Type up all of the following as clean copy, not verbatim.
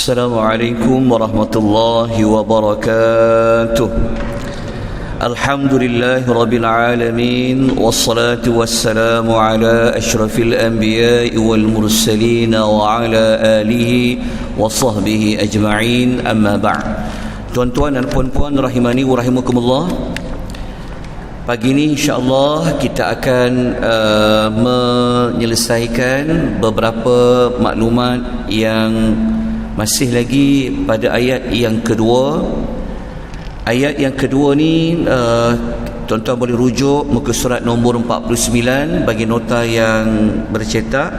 Assalamualaikum warahmatullahi wabarakatuh. Alhamdulillahi rabbil alamin, wassalatu wassalamu ala asyrafil anbiya'i wal mursalin wa ala alihi wa sahbihi ajma'in, amma ba'd. Tuan-tuan dan puan-puan rahimani wa rahimakumullah, pagi ini insyaAllah kita akan menyelesaikan beberapa maklumat yang masih lagi pada ayat yang kedua. Ayat yang kedua ni tuan-tuan boleh rujuk muka surat nombor 49 bagi nota yang bercetak.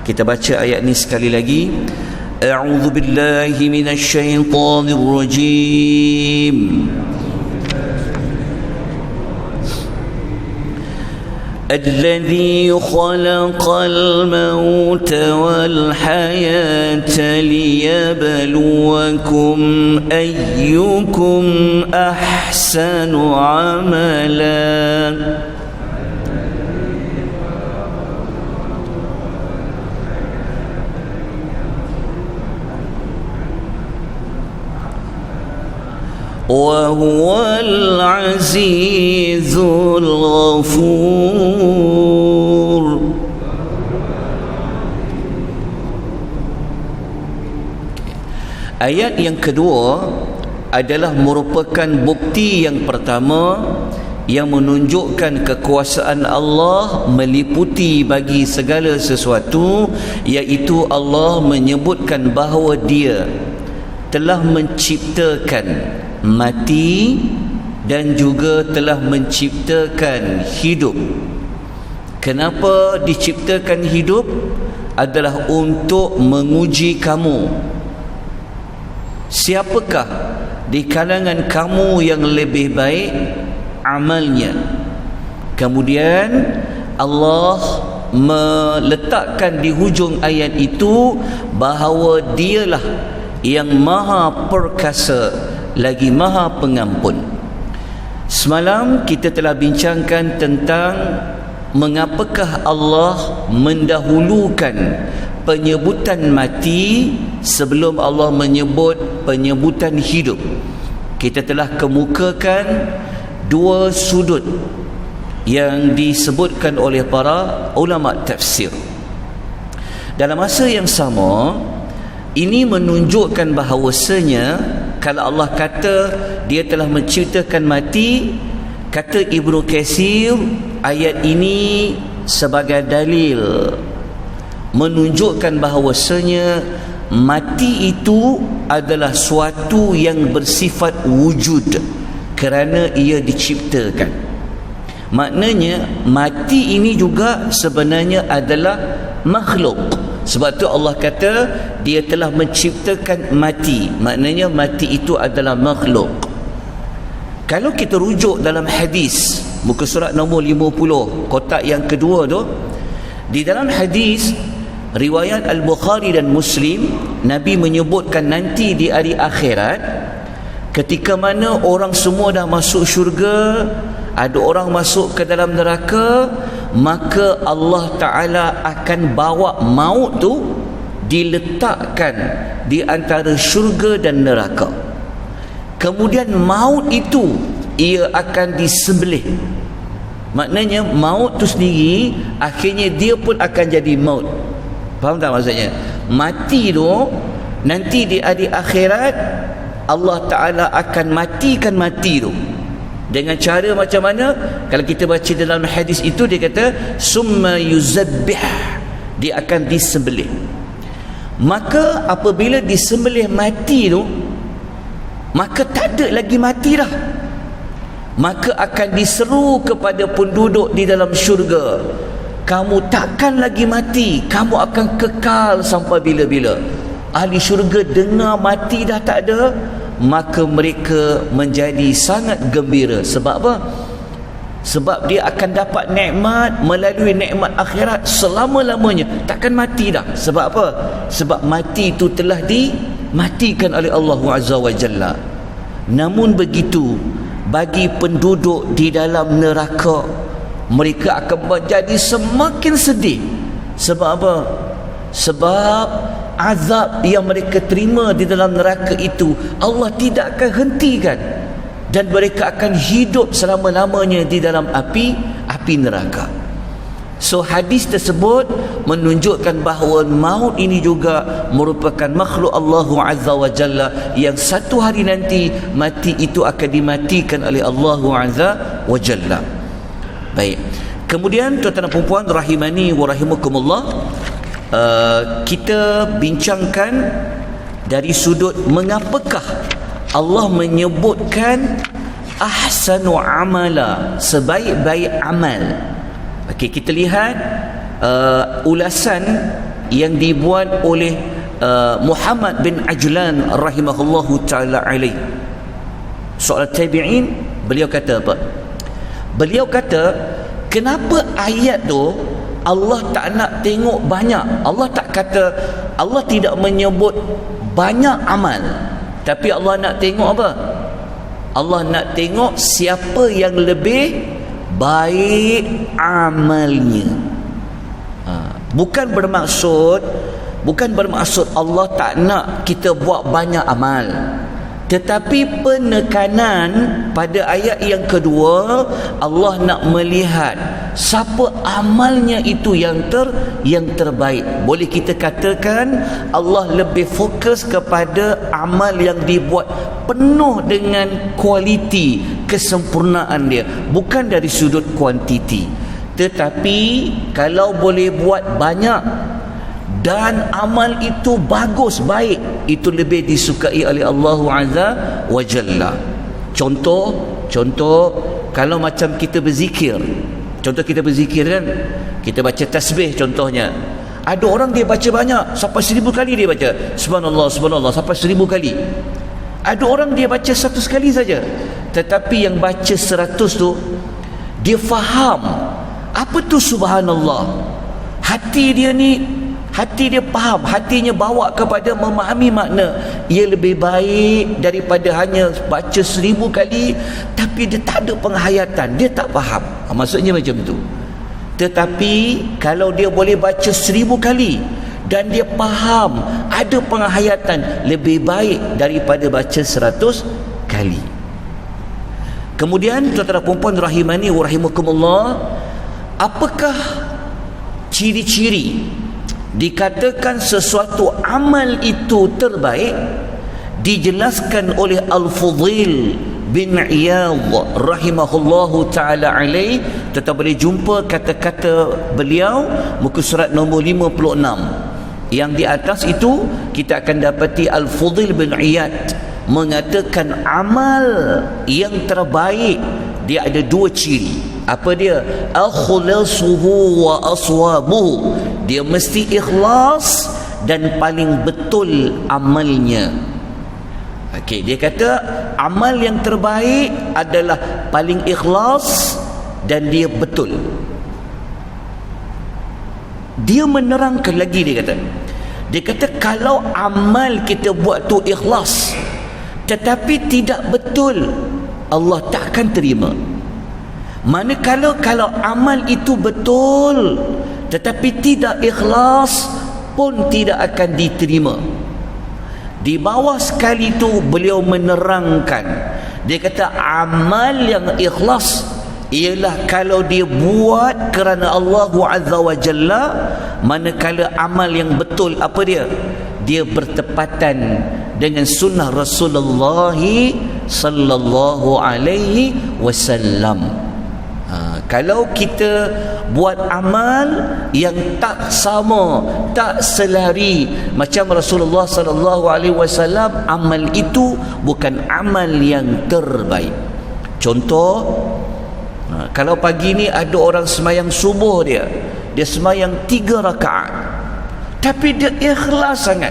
Kita baca ayat ni sekali lagi. A'udzu billahi minasyaitonir rajim. الذي خلق الموت والحياة ليبلوكم أيكم أحسن عملا وهو العزيز الغفور. Ayat yang kedua adalah merupakan bukti yang pertama yang menunjukkan kekuasaan Allah meliputi bagi segala sesuatu, iaitu Allah menyebutkan bahawa Dia telah menciptakan mati dan juga telah menciptakan hidup. Kenapa diciptakan hidup? Adalah untuk menguji kamu. Siapakah di kalangan kamu yang lebih baik amalnya? Kemudian Allah meletakkan di hujung ayat itu bahawa Dialah yang maha perkasa lagi maha pengampun. Semalam kita telah bincangkan tentang mengapakah Allah mendahulukan penyebutan mati sebelum Allah menyebut penyebutan hidup. Kita telah kemukakan dua sudut yang disebutkan oleh para ulama tafsir. Dalam masa yang sama, ini menunjukkan bahawasanya kalau Allah kata Dia telah menciptakan mati, kata Ibnu Katsir, ayat ini sebagai dalil menunjukkan bahawasanya mati itu adalah suatu yang bersifat wujud kerana ia diciptakan. Maknanya mati ini juga sebenarnya adalah makhluk. Sebab tu Allah kata Dia telah menciptakan mati. Maknanya mati itu adalah makhluk. Kalau kita rujuk dalam hadis muka surat nombor 50 kotak yang kedua tu, di dalam hadis riwayat Al-Bukhari dan Muslim, Nabi menyebutkan nanti di hari akhirat, ketika mana orang semua dah masuk syurga, ada orang masuk ke dalam neraka, maka Allah Ta'ala akan bawa maut tu diletakkan di antara syurga dan neraka. Kemudian maut itu ia akan disembelih. Maknanya maut tu sendiri akhirnya dia pun akan jadi maut. Faham tak maksudnya? Mati tu nanti di hari akhirat Allah Ta'ala akan matikan mati tu. Dengan cara macam mana? Kalau kita baca dalam hadis itu, dia kata summa yuzabbih, dia akan disembelih. Maka apabila disembelih mati tu, maka tak ada lagi mati dah. Maka akan diseru kepada penduduk di dalam syurga, kamu takkan lagi mati, kamu akan kekal sampai bila-bila. Ahli syurga dengar mati dah tak ada, maka mereka menjadi sangat gembira. Sebab apa? Sebab dia akan dapat nikmat melalui nikmat akhirat selama-lamanya, takkan mati dah. Sebab apa? Sebab mati itu telah dimatikan oleh Allah Azza wa Jalla. Namun begitu, bagi penduduk di dalam neraka, mereka akan menjadi semakin sedih. Sebab apa? Sebab azab yang mereka terima di dalam neraka itu Allah tidak akan hentikan, dan mereka akan hidup selama-lamanya di dalam api neraka. So hadis tersebut menunjukkan bahawa maut ini juga merupakan makhluk Allah Azza wa Jalla yang satu hari nanti mati itu akan dimatikan oleh Allah Azza wa Jalla. Baik. Kemudian tuan-tuan dan puan-puan rahimani wa rahimakumullah, kita bincangkan dari sudut mengapakah Allah menyebutkan ahsanu amala, sebaik-baik amal. Okey, kita lihat ulasan yang dibuat oleh Muhammad bin Ajlan rahimahullahu taala alaih, seorang tabi'in. Beliau kata apa? Beliau kata, kenapa ayat tu Allah tak nak tengok banyak? Allah tak kata, Allah tidak menyebut banyak amal, tapi Allah nak tengok apa? Allah nak tengok siapa yang lebih baik amalnya. Bukan bermaksud Allah tak nak kita buat banyak amal, tetapi penekanan pada ayat yang kedua, Allah nak melihat siapa amalnya itu yang terbaik. Boleh kita katakan Allah lebih fokus kepada amal yang dibuat penuh dengan kualiti, kesempurnaan dia, bukan dari sudut kuantiti. Tetapi kalau boleh buat banyak dan amal itu bagus, baik, itu lebih disukai oleh Allah Azza wa Jalla. Contoh kalau macam kita berzikir, kita berzikir kan, kita baca tasbih contohnya. Ada orang dia baca banyak, sampai 1000 kali dia baca subhanallah, subhanallah, sampai 1000 kali. Ada orang dia baca 100 kali saja, tetapi yang baca 100 tu dia faham apa tu subhanallah. Hati dia faham, hatinya bawa kepada memahami makna. Ia lebih baik daripada hanya baca 1000 kali tapi dia tak ada penghayatan, dia tak faham. Maksudnya macam tu. Tetapi kalau dia boleh baca 1000 kali dan dia faham, ada penghayatan, lebih baik daripada baca 100 kali. Kemudian tuan-tuan dan puan-puan rahimani wa rahimakumullah, apakah ciri-ciri dikatakan sesuatu amal itu terbaik? Dijelaskan oleh Al-Fudhil bin Iyadh rahimahullahu ta'ala alaih. Kita boleh jumpa kata-kata beliau muka surat nombor 56. Yang di atas itu kita akan dapati Al-Fudhil bin Iyadh mengatakan amal yang terbaik dia ada 2 ciri. Apa dia? Akhlasuhu wa aswabuhu. Dia mesti ikhlas dan paling betul amalnya. Okey, dia kata amal yang terbaik adalah paling ikhlas dan dia betul. Dia menerangkan lagi, dia kata kalau amal kita buat tu ikhlas tetapi tidak betul, Allah tak akan terima. Manakala kalau amal itu betul tetapi tidak ikhlas pun tidak akan diterima. Di bawah sekali itu beliau menerangkan, dia kata amal yang ikhlas ialah kalau dia buat kerana Allah Azza wa Jalla. Manakala amal yang betul apa dia? Dia bertepatan dengan sunnah Rasulullah sallallahu alaihi wasallam. Kalau kita buat amal yang tak sama, tak selari macam Rasulullah sallallahu alaihi wasallam, amal itu bukan amal yang terbaik. Contoh, kalau pagi ni ada orang semayang subuh, dia semayang 3 rakaat tapi dia ikhlas sangat.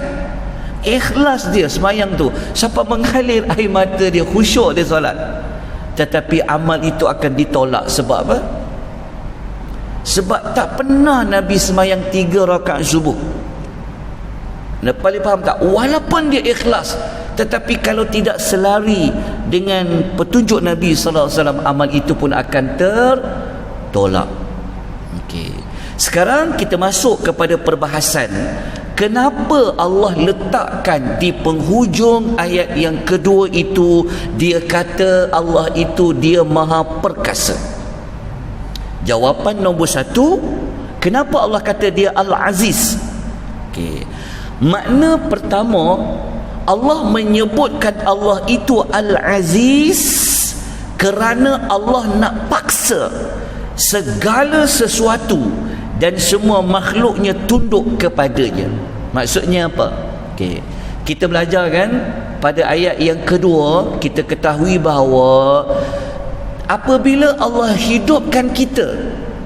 Ikhlas dia semayang tu sampai mengalir air mata dia, khusyuk dia solat. Tetapi amal itu akan ditolak. Sebab apa? Sebab tak pernah Nabi semayang 3 rakaat subuh. Paling faham tak? Walaupun dia ikhlas, tetapi kalau tidak selari dengan petunjuk Nabi SAW, amal itu pun akan tertolak. Okey. Sekarang kita masuk kepada perbahasan kenapa Allah letakkan di penghujung ayat yang kedua itu dia kata Allah itu dia maha perkasa? Jawapan nombor satu, kenapa Allah kata dia Al-Aziz? Okey. Makna pertama, Allah menyebutkan Allah itu Al-Aziz kerana Allah nak paksa segala sesuatu dan semua makhluknya tunduk kepadanya. Maksudnya apa? Okey. Kita belajar kan pada ayat yang kedua, kita ketahui bahawa apabila Allah hidupkan kita,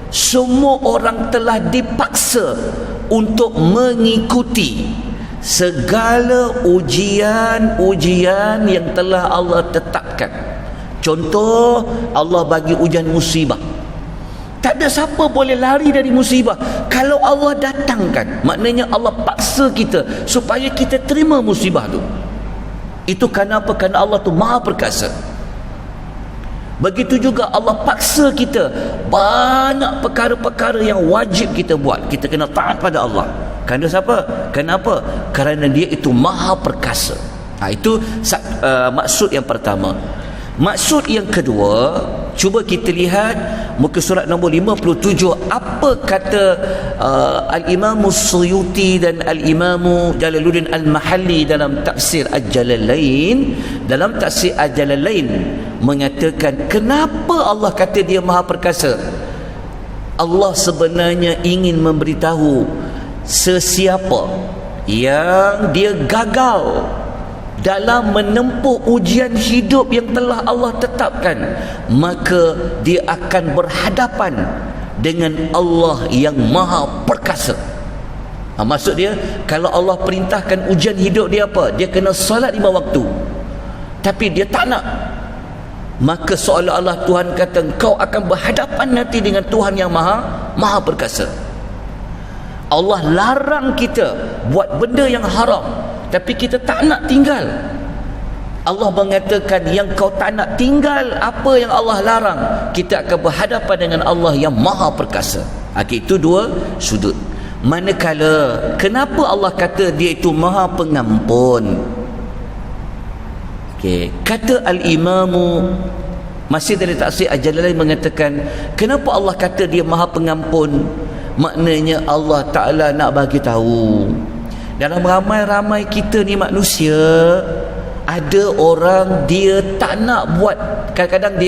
semua orang telah dipaksa untuk mengikuti segala ujian-ujian yang telah Allah tetapkan. Contoh, Allah bagi ujian musibah. Tak ada siapa boleh lari dari musibah. Kalau Allah datangkan, maknanya Allah paksa kita supaya kita terima musibah tu. Itu kenapa? Kerana Allah tu maha perkasa. Begitu juga Allah paksa kita banyak perkara-perkara yang wajib kita buat. Kita kena taat pada Allah. Kerana siapa? Kenapa? Kerana dia itu maha perkasa. Itu maksud yang pertama. Maksud yang kedua, cuba kita lihat muka surat nombor 57, apa kata Al-Imam Suyuti dan Al-Imam Jalaluddin Al-Mahalli dalam tafsir Al-Jalalain. Dalam tafsir Al-Jalalain mengatakan, kenapa Allah kata dia maha perkasa? Allah sebenarnya ingin memberitahu sesiapa yang dia gagal dalam menempuh ujian hidup yang telah Allah tetapkan, maka dia akan berhadapan dengan Allah yang maha perkasa. Maksud dia, kalau Allah perintahkan ujian hidup dia apa? Dia kena solat 5 waktu, tapi dia tak nak, maka seolah-olah Tuhan kata engkau akan berhadapan nanti dengan Tuhan yang maha perkasa. Allah larang kita buat benda yang haram, tapi kita tak nak tinggal. Allah mengatakan yang kau tak nak tinggal apa yang Allah larang, kita akan berhadapan dengan Allah yang maha perkasa. Itu dua sudut. Manakala, kenapa Allah kata dia itu maha pengampun? Kata Al-Imamu masih dari tafsir Al-Jalalain mengatakan, kenapa Allah kata dia maha pengampun? Maknanya Allah Ta'ala nak bagi tahu, dalam ramai-ramai kita ni manusia, ada orang dia tak nak buat, kadang-kadang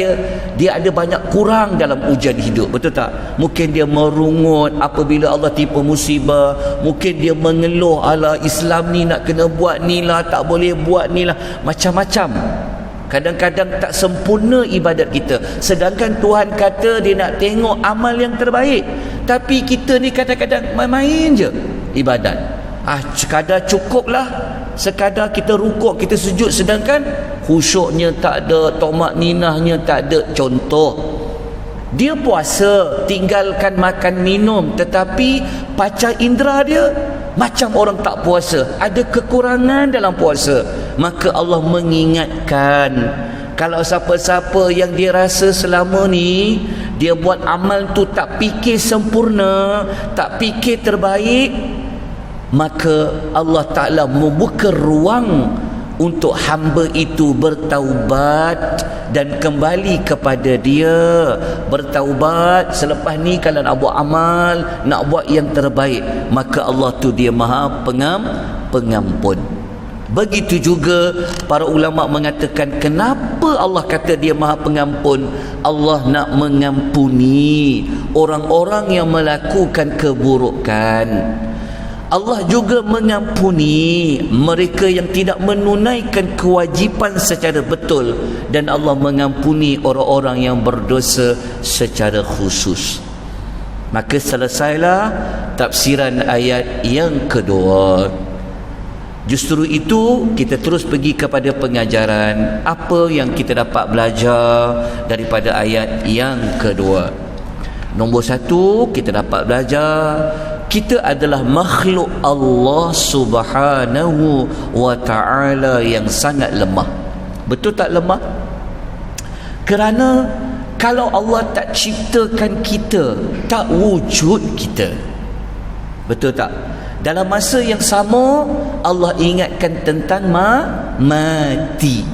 dia ada banyak kurang dalam ujian hidup, betul tak? Mungkin dia merungut apabila Allah timpa musibah, mungkin dia mengeluh, ala Islam ni nak kena buat ni lah, tak boleh buat ni lah, macam-macam. Kadang-kadang tak sempurna ibadat kita, sedangkan Tuhan kata dia nak tengok amal yang terbaik, tapi kita ni kadang-kadang main-main je ibadat. Sekadar cukuplah, sekadar kita rukuk, kita sujud, sedangkan khusyuknya tak ada, tomak ninahnya tak ada. Contoh, dia puasa, tinggalkan makan minum, tetapi panca indera dia macam orang tak puasa, ada kekurangan dalam puasa. Maka Allah mengingatkan, kalau siapa-siapa yang dia rasa selama ni dia buat amal tu tak fikir sempurna, tak fikir terbaik, maka Allah Ta'ala membuka ruang untuk hamba itu bertaubat dan kembali kepada dia. Bertaubat, selepas ni kalau nak buat amal, nak buat yang terbaik, maka Allah tu dia maha pengampun. Begitu juga para ulama mengatakan, kenapa Allah kata dia maha pengampun? Allah nak mengampuni orang-orang yang melakukan keburukan. Allah juga mengampuni mereka yang tidak menunaikan kewajipan secara betul, dan Allah mengampuni orang-orang yang berdosa secara khusus. Maka selesailah tafsiran ayat yang kedua. Justru itu kita terus pergi kepada pengajaran apa yang kita dapat belajar daripada ayat yang kedua. Nombor satu, kita dapat belajar kita adalah makhluk Allah Subhanahu wa ta'ala yang sangat lemah. Betul tak lemah? Kerana kalau Allah tak ciptakan kita, tak wujud kita. Betul tak? Dalam masa yang sama Allah ingatkan tentang mati.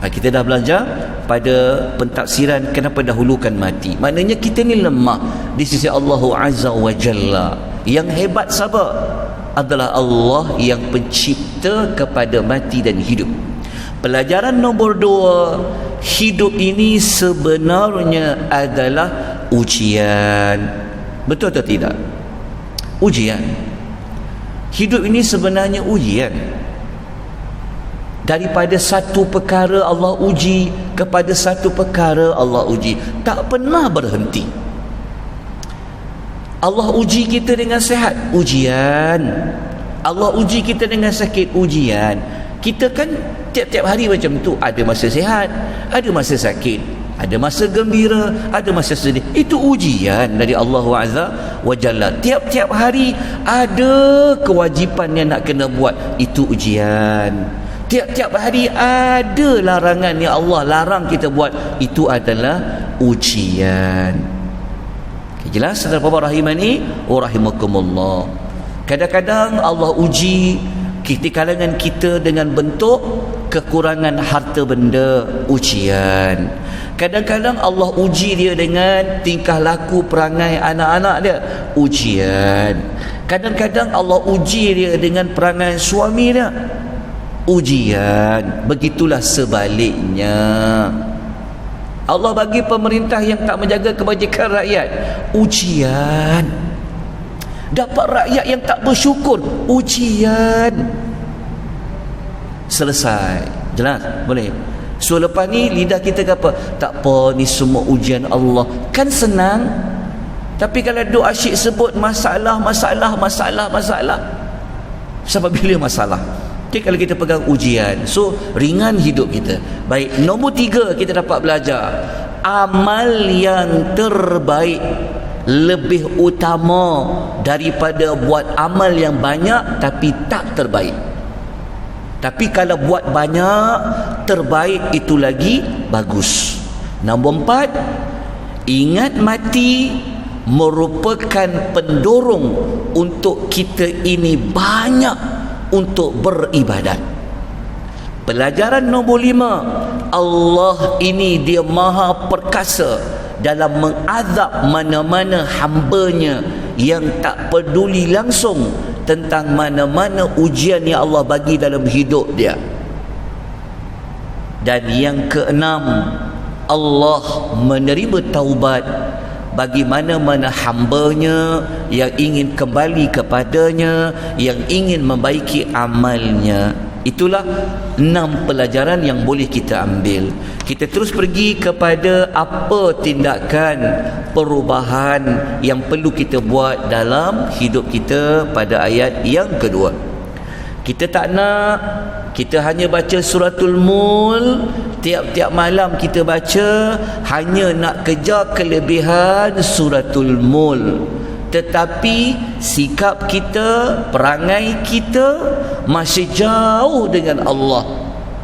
Kita dah belajar pada pentafsiran kenapa dahulukan mati. Maknanya kita ni lemah di sisi Allah Azza wa Jalla. Yang hebat siapa? Adalah Allah yang pencipta kepada mati dan hidup. Pelajaran nombor 2, hidup ini sebenarnya adalah ujian. Betul atau tidak? Ujian. Hidup ini sebenarnya ujian. Daripada satu perkara Allah uji kepada satu perkara Allah uji, tak pernah berhenti. Allah uji kita dengan sehat, ujian. Allah uji kita dengan sakit, ujian. Kita kan tiap-tiap hari macam tu, ada masa sehat, ada masa sakit, ada masa gembira, ada masa sedih. Itu ujian dari Allah Azza wa Jalla. Tiap-tiap hari ada kewajipan yang nak kena buat, itu ujian. Tiap-tiap hari ada larangan yang Allah larang kita buat, itu adalah ujian. Okay, jelas saudara-saudara rahimani wa rahimakumullah. Kadang-kadang Allah uji di kalangan kita dengan bentuk kekurangan harta benda, ujian. Kadang-kadang Allah uji dia dengan tingkah laku perangai anak-anak dia, ujian. Kadang-kadang Allah uji dia dengan perangai suami dia, ujian. Begitulah sebaliknya. Allah bagi pemerintah yang tak menjaga kebajikan rakyat, ujian. Dapat rakyat yang tak bersyukur, ujian. Selesai. Jelas? Boleh? So lepas ni lidah kita kata, tak apa, ni semua ujian Allah. Kan senang. Tapi kalau duk asyik sebut masalah, sampai bila masalah? Okay, kalau kita pegang ujian, so ringan hidup kita. Baik, nombor 3 kita dapat belajar, amal yang terbaik lebih utama daripada buat amal yang banyak tapi tak terbaik. Tapi kalau buat banyak, terbaik itu lagi bagus. Nombor 4, ingat mati merupakan pendorong untuk kita ini banyak untuk beribadat. Pelajaran nombor 5, Allah ini dia maha perkasa dalam mengazab mana-mana hambanya yang tak peduli langsung tentang mana-mana ujian yang Allah bagi dalam hidup dia. Dan yang keenam, Allah menerima taubat bagi mana-mana hambanya yang ingin kembali kepadanya, yang ingin membaiki amalnya. Itulah 6 pelajaran yang boleh kita ambil. Kita terus pergi kepada apa tindakan perubahan yang perlu kita buat dalam hidup kita pada ayat yang kedua. Kita tak nak kita hanya baca suratul Mul, tiap-tiap malam kita baca, hanya nak kejar kelebihan suratul Mul. Tetapi sikap kita, perangai kita masih jauh dengan Allah,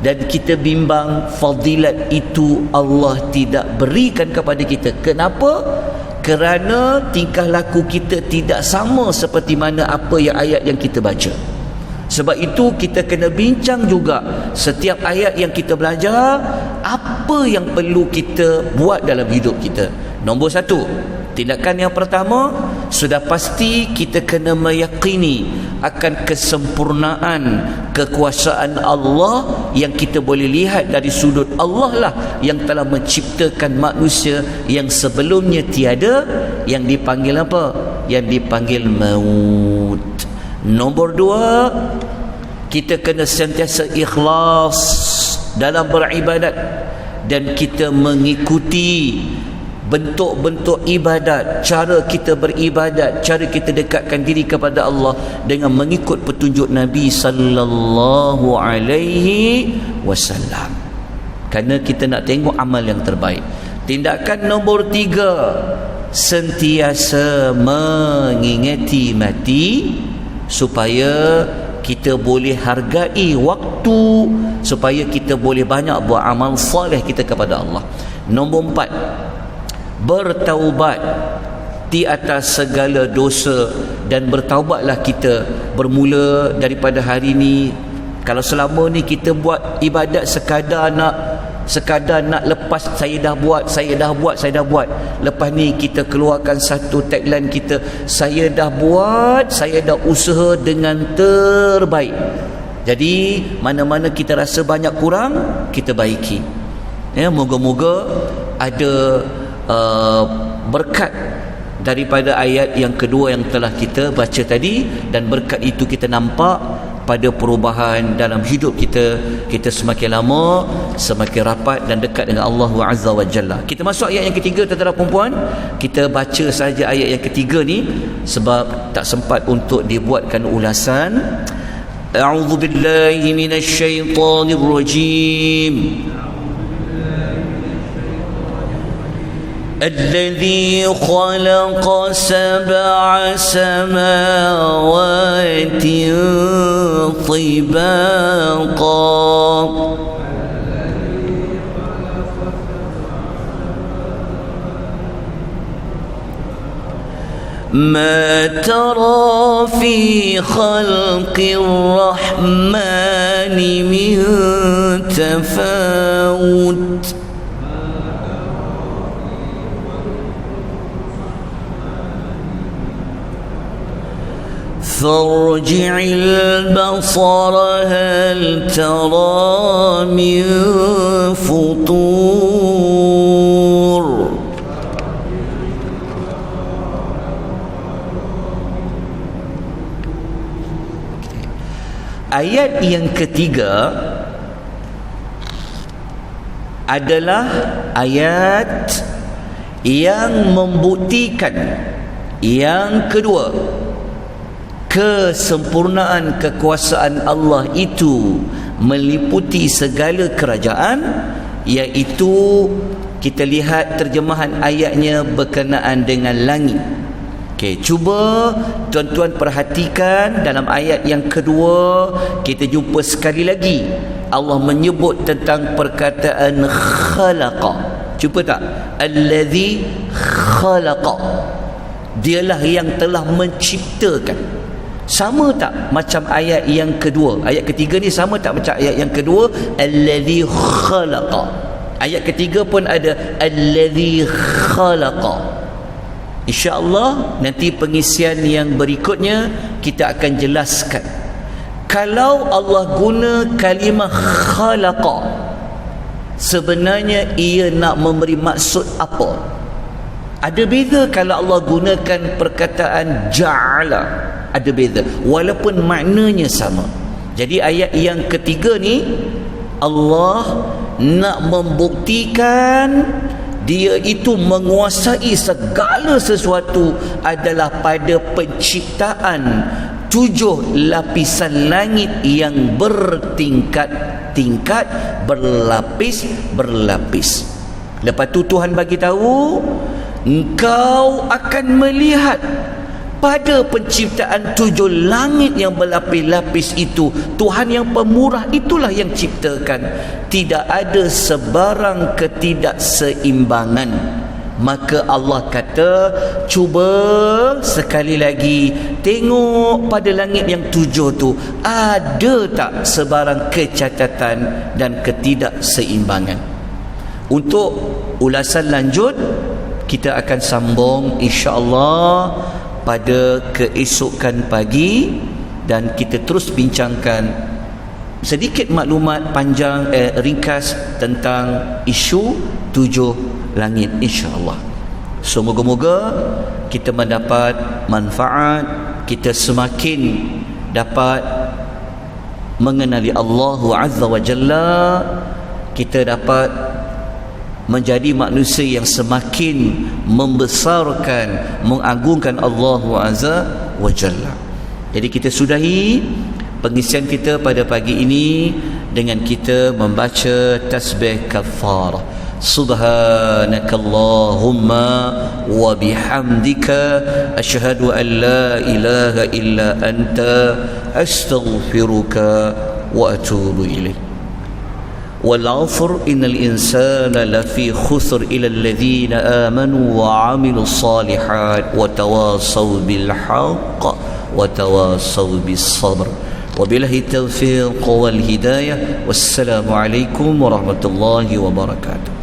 dan kita bimbang fadilat itu Allah tidak berikan kepada kita. Kenapa? Kerana tingkah laku kita tidak sama seperti mana apa yang ayat yang kita baca. Sebab itu kita kena bincang juga setiap ayat yang kita belajar, apa yang perlu kita buat dalam hidup kita. Nombor 1, tindakan yang pertama, sudah pasti kita kena meyakini akan kesempurnaan kekuasaan Allah yang kita boleh lihat dari sudut Allah lah yang telah menciptakan manusia yang sebelumnya tiada, yang dipanggil apa? Yang dipanggil maut. Nombor 2, kita kena sentiasa ikhlas dalam beribadat, dan kita mengikuti bentuk-bentuk ibadat, cara kita beribadat, cara kita dekatkan diri kepada Allah dengan mengikut petunjuk Nabi sallallahu alaihi wasallam. Kerana kita nak tengok amal yang terbaik. Tindakan nombor 3, sentiasa mengingati mati supaya kita boleh hargai waktu, supaya kita boleh banyak buat amal soleh kita kepada Allah. Nombor 4, bertaubat di atas segala dosa, dan bertaubatlah kita bermula daripada hari ini. Kalau selama ni kita buat ibadat sekadar nak lepas, saya dah buat. Lepas ni kita keluarkan satu tagline kita, saya dah buat, saya dah usaha dengan terbaik. Jadi mana-mana kita rasa banyak kurang, kita baiki. Ya, moga-moga ada berkat daripada ayat yang kedua yang telah kita baca tadi, dan berkat itu kita nampak pada perubahan dalam hidup kita. Kita semakin lama semakin rapat dan dekat dengan Allah Azza wa Jalla. Kita masuk ayat yang ketiga, tuan-tuan dan puan. Kita baca saja ayat yang ketiga ni sebab tak sempat untuk dibuatkan ulasan. A'udzu billahi minasy syaithanir rajim. الذي خلق سبع سماوات طباقا ما ترى في خلق الرحمن من تفاوت فارجع البصر هل ترى من فطور Ayat yang ketiga adalah ayat yang membuktikan yang kedua, kesempurnaan kekuasaan Allah itu meliputi segala kerajaan, iaitu kita lihat terjemahan ayatnya berkenaan dengan langit. Okey, cuba tuan-tuan perhatikan dalam ayat yang kedua, kita jumpa sekali lagi Allah menyebut tentang perkataan khalaqa. Cuba tak? Allazi khalaqa. Dialah yang telah menciptakan. Sama tak macam ayat yang kedua? Ayat ketiga ni sama tak macam ayat yang kedua? Allazi khalaqa. Ayat ketiga pun ada allazi khalaqa. InsyaAllah nanti pengisian yang berikutnya kita akan jelaskan. Kalau Allah guna kalimah khalaqa, sebenarnya ia nak memberi maksud apa? Ada beza kalau Allah gunakan perkataan ja'ala, ada beza walaupun maknanya sama. Jadi ayat yang ketiga ni Allah nak membuktikan Dia itu menguasai segala sesuatu adalah pada penciptaan 7 lapisan langit yang bertingkat-tingkat, berlapis-berlapis. Lepas tu Tuhan bagi tahu, engkau akan melihat pada penciptaan 7 langit yang berlapis-lapis itu, Tuhan yang pemurah itulah yang ciptakan. Tidak ada sebarang ketidakseimbangan. Maka Allah kata, cuba sekali lagi tengok pada langit yang 7 tu, ada tak sebarang kecacatan dan ketidakseimbangan. Untuk ulasan lanjut kita akan sambung insya-Allah pada keesokan pagi, dan kita terus bincangkan sedikit maklumat panjang ringkas tentang isu 7 langit insya-Allah. So moga-moga kita mendapat manfaat, kita semakin dapat mengenali Allah Azza wa Jalla, kita dapat menjadi manusia yang semakin membesarkan, mengagungkan Allah Azza wa Jalla. Jadi kita sudahi pengisian kita pada pagi ini dengan kita membaca tasbih kafarah. Subhanakallahumma wa bihamdika asyhadu an la ilaha illa anta astaghfiruka wa atubu ilaik. wal 'asr innal insana lafi khusr illa alladhina amanu wa 'amilus salihat wa tawassaw bil haqq wa tawassaw bis sabr. Wabillahi taufiq wal hidayah. Wassalamu alaikum warahmatullahi wabarakatuh.